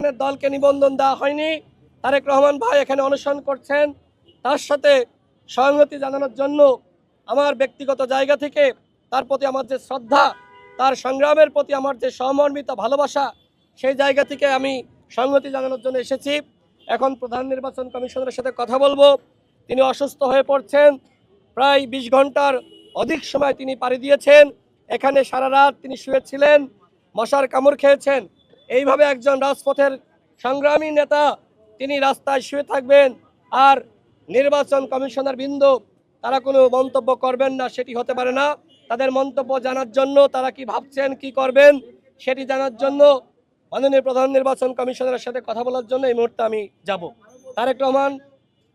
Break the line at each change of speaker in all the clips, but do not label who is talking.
আন্দোলনের দলকে নিবন্ধন দেওয়া হয়নি। তারেক রহমান ভাই এখানে অনশন করছেন, তার সাথে সংহতি জানানোর জন্য আমার ব্যক্তিগত জায়গা থেকে তার প্রতি আমার যে শ্রদ্ধা, তার সংগ্রামের প্রতি আমার যে সহমর্মিতা ভালোবাসা, সেই জায়গা থেকে আমি সংহতি জানানোর জন্য এসেছি। এখন প্রধান নির্বাচন কমিশনারের সাথে কথা বলবো। তিনি অসুস্থ হয়ে পড়ছেন, প্রায় 20 ঘন্টার অধিক সময় তিনি পাড়ি দিয়েছেন। এখানে সারা রাত তিনি শুয়েছিলেন, মশার কামড় খেয়েছেন। এইভাবে একজন রাজপথের সংগ্রামী নেতা তিনি রাস্তায় শুয়ে থাকবেন আর নির্বাচন কমিশনার বৃন্দ তারা কোনো মন্তব্য করবেন না, সেটি হতে পারে না। তাদের মন্তব্য জানার জন্য, তারা কি ভাবছেন, কি করবেন সেটি জানার জন্য মাননীয় প্রধান নির্বাচন কমিশনারের সাথে কথা বলার জন্য এই মুহূর্তে আমি যাব। তারেক রহমান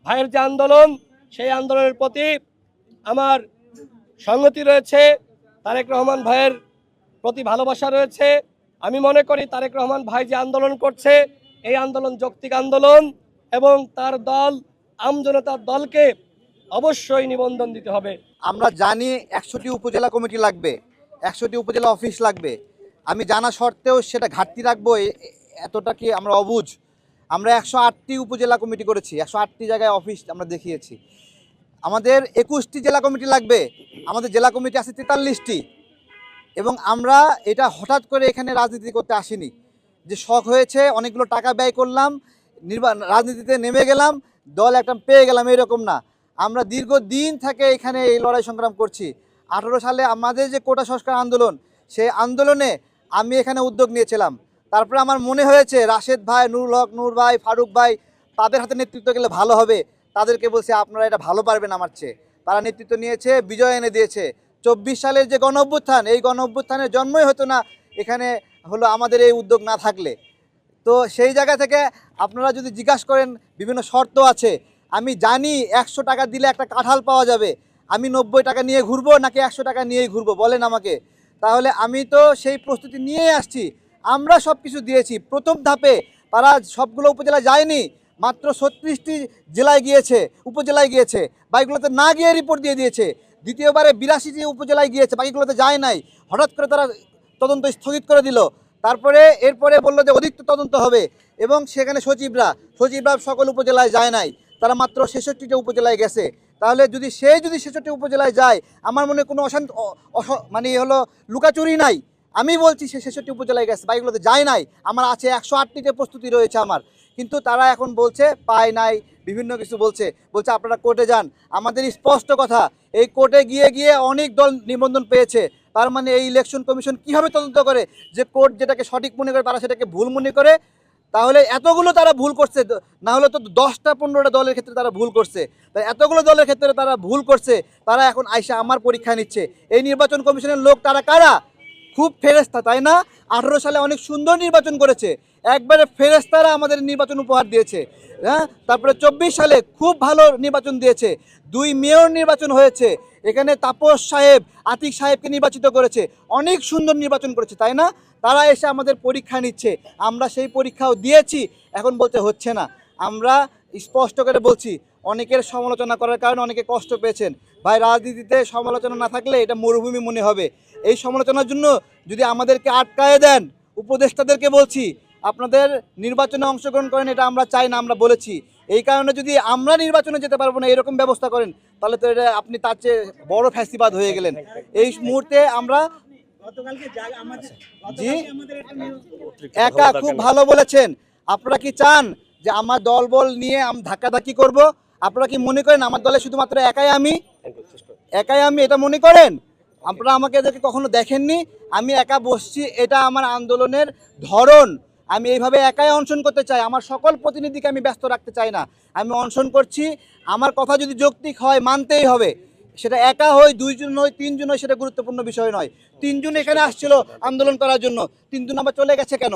ভাইয়ের যে আন্দোলন, সেই আন্দোলনের প্রতি আমার সংগতি রয়েছে, তারেক রহমান ভাইয়ের প্রতি ভালোবাসা রয়েছে। আমি মনে করি তারেক রহমান ভাই যে আন্দোলন করছে, এই আন্দোলন যৌক্তিক আন্দোলন এবং তার দল আমজনতার দলকে অবশ্যই নিবন্ধন দিতে হবে।
আমরা জানি 100টি উপজেলা কমিটি লাগবে, 100টি উপজেলা অফিস লাগবে। আমি জানা সত্ত্বেও সেটা ঘাটতি রাখবো, এতটা কি আমরা অবুঝ? আমরা 108টি উপজেলা কমিটি করেছি, 108টি জায়গায় অফিস আমরা দেখিয়েছি। আমাদের 21টি জেলা কমিটি লাগবে, আমাদের জেলা কমিটি আছে 43টি। এবং আমরা এটা হঠাৎ করে এখানে রাজনীতি করতে আসিনি, যে শখ হয়েছে অনেকগুলো টাকা ব্যয় করলাম, রাজনীতিতে নেমে গেলাম, দল একটা পেয়ে গেলাম, এরকম না। আমরা দীর্ঘদিন থেকে এখানে এই লড়াই সংগ্রাম করছি। 18 সালে আমাদের যে কোটা সংস্কার আন্দোলন, সেই আন্দোলনে আমি এখানে উদ্যোগ নিয়েছিলাম। তারপরে আমার মনে হয়েছে রাশেদ ভাই, নুরুল হক নূর ভাই, ফারুক ভাই, তাদের হাতে নেতৃত্ব গেলে ভালো হবে। তাদেরকে বলছে আপনারা এটা ভালো পারবেন আমার চেয়ে। তারা নেতৃত্ব নিয়েছে, বিজয় এনে দিয়েছে। 24 সালের যে গণ অভ্যুত্থান, এই গণ অভ্যুত্থানের জন্মই হতো না এখানে হলো আমাদের এই উদ্যোগ না থাকলে। তো সেই জায়গা থেকে আপনারা যদি জিজ্ঞাসা করেন, বিভিন্ন শর্ত আছে। আমি জানি 100 টাকা দিলে একটা কাঁঠাল পাওয়া যাবে। আমি 90 টাকা নিয়ে ঘুরবো নাকি 100 টাকা নিয়েই ঘুরবো বলেন আমাকে? তাহলে আমি তো সেই প্রস্তুতি নিয়েই আসছি। আমরা সব কিছু দিয়েছি। প্রথম ধাপে তারা সবগুলো উপজেলায় যায়নি, মাত্র 36টি জেলায় গিয়েছে, উপজেলায় গিয়েছে, বাকিগুলোতে না গিয়ে রিপোর্ট দিয়ে দিয়েছে। দ্বিতীয়বারে 82টি উপজেলায় গিয়েছে, বাকিগুলোতে যায় নাই। হঠাৎ করে তারা তদন্ত স্থগিত করে দিল। তারপরে এরপরে বললো যে অধিক তদন্ত হবে, এবং সেখানে সচিবরা সকল উপজেলায় যায় নাই, তারা মাত্র 66টা উপজেলায় গেছে। তাহলে যদি 66টি উপজেলায় যায়, আমার মনে কোনো মানে হলো লুকাচুরি নাই। আমি বলছি সে 66টি উপজেলায় গেছে, বাইকগুলোতে যায় নাই। আমার আছে 108টিতে প্রস্তুতি রয়েছে আমার। কিন্তু তারা এখন বলছে পায় নাই, বিভিন্ন কিছু বলছে আপনারা কোর্টে যান। আমাদের স্পষ্ট কথা, এই কোর্টে গিয়ে গিয়ে অনেক দল নিবন্ধন পেয়েছে। তার মানে এই ইলেকশন কমিশন কীভাবে তদন্ত করে যে কোর্ট যেটাকে সঠিক মনে করে তারা সেটাকে ভুল মনে করে? তাহলে এতগুলো তারা ভুল করছে, না হলে তো 10টা 15টা দলের ক্ষেত্রে তারা ভুল করছে। তাই এতগুলো দলের ক্ষেত্রে তারা ভুল করছে, তারা এখন আইসা আমার পরীক্ষা নিচ্ছে। এই নির্বাচন কমিশনের লোক তারা কারা? খুব ফেরেস্তা, তাই না? 18 সালে অনেক সুন্দর নির্বাচন করেছে, একবারে ফেরেস্তারা আমাদের নির্বাচন উপহার দিয়েছে। হ্যাঁ, তারপরে 24 সালে খুব ভালো নির্বাচন দিয়েছে, 2 মেয়র নির্বাচন হয়েছে, এখানে তাপস সাহেব, আতিক সাহেবকে নির্বাচিত করেছে, অনেক সুন্দর নির্বাচন করেছে, তাই না? তারা এসে আমাদের পরীক্ষা নিচ্ছে, আমরা সেই পরীক্ষাও দিয়েছি, এখন বলতে হচ্ছে না। আমরা স্পষ্ট করে বলছি, অনেকের সমালোচনা করার কারণে অনেকে কষ্ট পেয়েছেন। ভাই, রাজনীতিতে সমালোচনা না থাকলে এটা মরুভূমি মনে হবে। এই সমালোচনার জন্য যদি আমাদেরকে আটকায়ে দেন, উপদেষ্টাদেরকে বলছি আপনাদের নির্বাচনে অংশগ্রহণ করেন, এটা আমরা চাই না, আমরা বলেছি। এই কারণে যদি আমরা নির্বাচনে যেতে পারবো না এরকম ব্যবস্থা করেন, তাহলে তো এটা আপনি তার চেয়ে বড় ফ্যাসিবাদ হয়ে গেলেন। এই মুহূর্তে আমরা জি একা খুব ভালো বলেছেন। আপনারা কি চান যে আমার দল বল নিয়ে আমি ধাক্কাধাক্কি করব? আপনারা কি মনে করেন আমার দলে শুধুমাত্র একাই আমি এটা মনে করেন? আপনারা আমাকে এদেরকে কখনো দেখেননি। আমি একা বসছি, এটা আমার আন্দোলনের ধরন। আমি এইভাবে একাই অনশন করতে চাই, আমার সকল প্রতিনিধিকে আমি ব্যস্ত রাখতে চাই না। আমি অনশন করছি, আমার কথা যদি যৌক্তিক হয় মানতেই হবে। সেটা একা হয়, 2 জন হয়, 3 জন হয়, সেটা গুরুত্বপূর্ণ বিষয় নয়। 3 জন এখানে আসছিল আন্দোলন করার জন্য, 3 জন আবার চলে গেছে কেন?